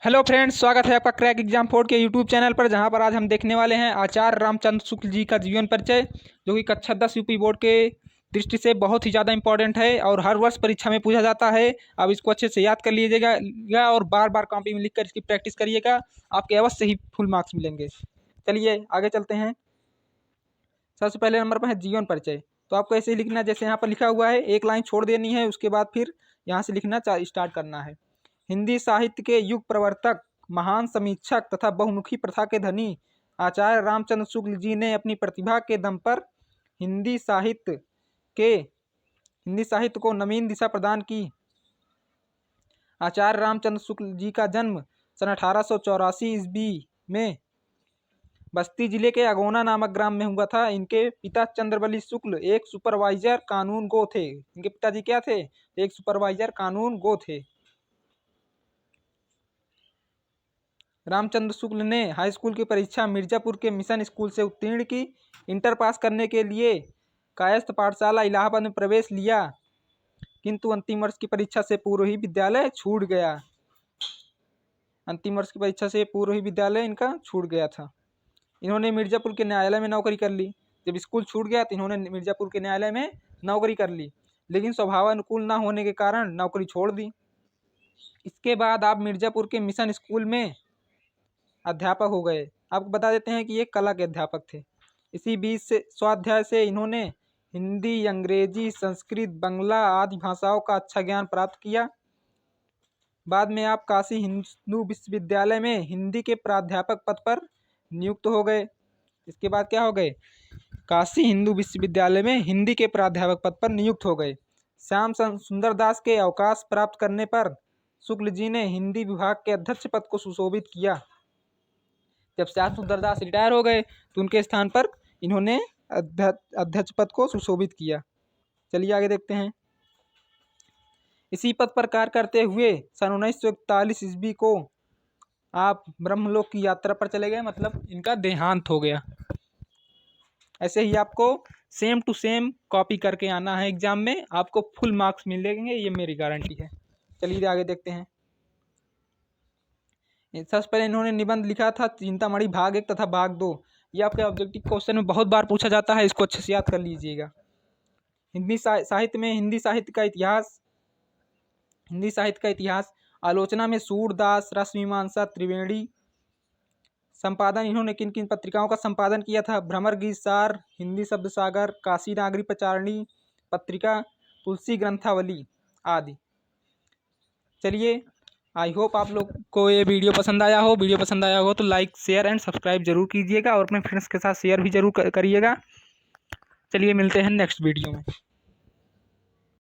Hello friends, स्वागत है आपका क्रैक एग्जाम 4 के यूट्यूब चैनल पर, जहां पर आज हम देखने वाले हैं आचार्य रामचंद्र शुक्ल जी का जीवन परिचय, जो कि कक्षा 10 यूपी बोर्ड के दृष्टि से बहुत ही ज़्यादा इंपॉर्टेंट है और हर वर्ष परीक्षा में पूछा जाता है। अब इसको अच्छे से याद कर लीजिएगा और बार बार कॉपी में लिखकर इसकी प्रैक्टिस करिएगा, आपके अवश्य ही फुल मार्क्स मिलेंगे। चलिए आगे चलते हैं। सबसे पहले नंबर पर है जीवन परिचय। तो आपको ऐसे ही लिखना है जैसे यहाँ पर लिखा हुआ है, एक लाइन छोड़ देनी है, उसके बाद फिर यहाँ से लिखना स्टार्ट करना है। हिंदी साहित्य के युग प्रवर्तक, महान समीक्षक तथा बहुमुखी प्रथा के धनी आचार्य रामचंद्र शुक्ल जी ने अपनी प्रतिभा के दम पर हिंदी साहित्य को नवीन दिशा प्रदान की। आचार्य रामचंद्र शुक्ल जी का जन्म सन 1884 ईस्वी में बस्ती जिले के अगोना नामक ग्राम में हुआ था। इनके पिता चंद्रबली शुक्ल एक सुपरवाइजर कानून गो थे। इनके पिताजी क्या थे? एक सुपरवाइजर कानून गो थे। रामचंद्र शुक्ल ने हाई स्कूल की परीक्षा मिर्जापुर के मिशन स्कूल से उत्तीर्ण की। इंटर पास करने के लिए कायस्थ पाठशाला इलाहाबाद में प्रवेश लिया, किंतु अंतिम वर्ष की परीक्षा से पूर्व ही विद्यालय छूट गया। इनका छूट गया था। इन्होंने मिर्जापुर के न्यायालय में नौकरी कर ली। जब स्कूल छूट गया तो इन्होंने मिर्जापुर के न्यायालय में नौकरी कर ली, लेकिन स्वभावानुकूल न होने के कारण नौकरी छोड़ दी। इसके बाद आप मिर्जापुर के मिशन स्कूल में अध्यापक हो गए। आपको बता देते हैं कि ये कला के अध्यापक थे। इसी बीच से स्वाध्याय से इन्होंने हिंदी, अंग्रेजी, संस्कृत, बंगला आदि भाषाओं का अच्छा ज्ञान प्राप्त किया। बाद में आप काशी हिंदू विश्वविद्यालय में हिंदी के प्राध्यापक पद पर नियुक्त हो गए। इसके बाद क्या हो गए? काशी हिंदू विश्वविद्यालय में हिंदी के प्राध्यापक पद पर नियुक्त हो गए। श्याम सुंदर दास के अवकाश प्राप्त करने पर शुक्ल जी ने हिंदी विभाग के अध्यक्ष पद को सुशोभित किया। जब श्याम सुंदर दास रिटायर हो गए तो उनके स्थान पर इन्होंने अध्यक्ष पद को सुशोभित किया। चलिए आगे देखते हैं। इसी पद पर कार्य करते हुए सन 1941 ईस्वी को आप ब्रह्मलोक की यात्रा पर चले गए, मतलब इनका देहांत हो गया। ऐसे ही आपको सेम टू सेम कॉपी करके आना है एग्जाम में, आपको फुल मार्क्स मिलेंगे, ये मेरी गारंटी है। चलिए आगे देखते हैं। सबसे पहले इन्होंने निबंध लिखा था चिंतामणि भाग 1 तथा भाग 2। ये आपके ऑब्जेक्टिव क्वेश्चन में बहुत बार पूछा जाता है, इसको अच्छे से याद कर लीजिएगा। हिंदी साहित्य में हिंदी साहित्य का इतिहास, आलोचना में सूरदास, रसमीमांसा, त्रिवेणी। संपादन इन्होंने किन किन पत्रिकाओं का संपादन किया था? भ्रमर गीत सार, हिंदी शब्द सागर, काशी नागरी प्रचारणी पत्रिका, तुलसी ग्रंथावली आदि। चलिए, आई होप आप लोग को ये वीडियो पसंद आया हो तो लाइक, शेयर एंड सब्सक्राइब जरूर कीजिएगा और अपने फ्रेंड्स के साथ शेयर भी जरूर करिएगा। चलिए मिलते हैं नेक्स्ट वीडियो में।